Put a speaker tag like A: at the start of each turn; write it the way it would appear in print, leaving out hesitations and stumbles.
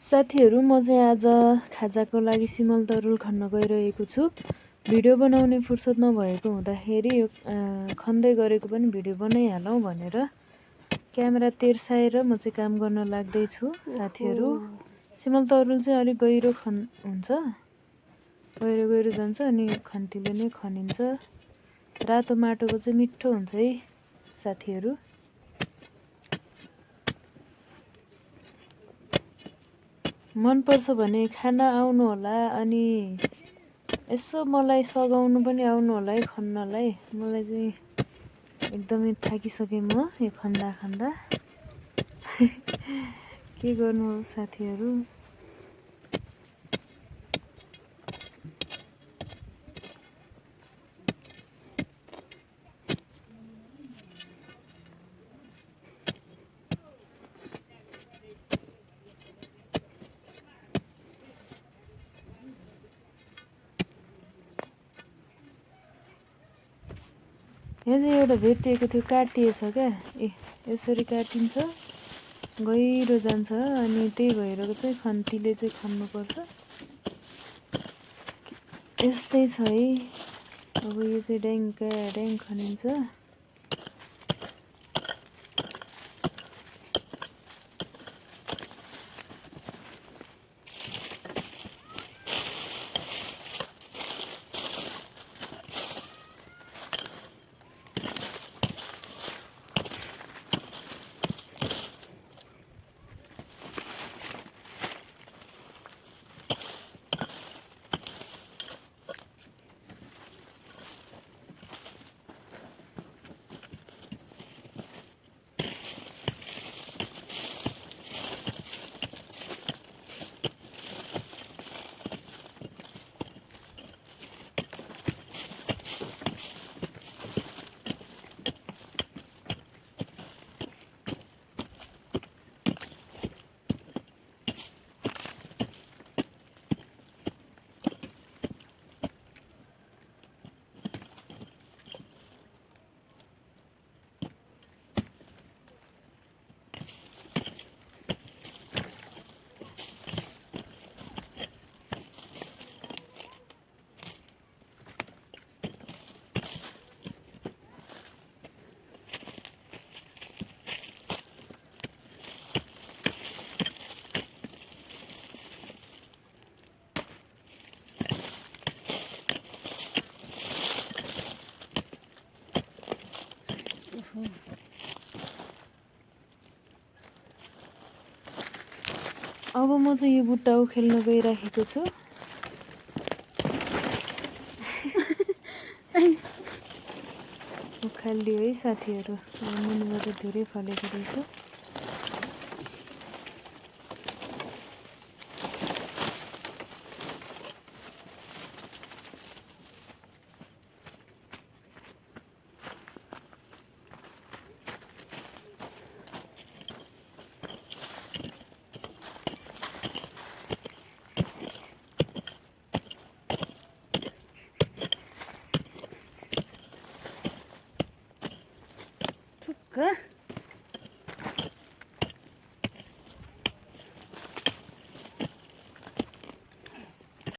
A: साथीहरू म चाहिँ आज खाजाको लागि सिमल तरुल खन्न गइरहेको छु। भिडियो बनाउने फुर्सद नभएको हुँदाखेरि यो खन्दै गरेको पनि भिडियो बनाइहालौँ भनेर क्यामेरा तेर्साएर म चाहिँ काम गर्न लाग्दैछु। साथीहरू सिमल तरुल चाहिँ अलिक गहिरो हुन्छ, गहिरो जान्छ अनि खन्तीले नै खनिन्छ। रातो माटोको चाहिँ मिठो हुन्छ है साथीहरू। मन पर्छ भने खाना आउनु होला, अनि यसो मलाई सघाउनु पनि आउनु होला है खन्नलाई। मलाई चाहिँ एकदमै थाकिसकेँ म यो खन्दा के गर्नु हो साथीहरू। यहाँ चाहिँ एउटा भेटिएको थियो, काटिएछ क्या। यसरी काटिन्छ, गहिरो जान्छ, अनि त्यही भएर चाहिँ खन्तीले चाहिँ खन्नुपर्छ। यस्तै छ है। अब यो चाहिँ ड्याङ खनिन्छ। अब म चाहिँ यो बुट्टा उखेल्न गइराखेको छु। उखालिदियो है साथीहरू। मुनिबाट धेरै फलेको रहेछ। Good.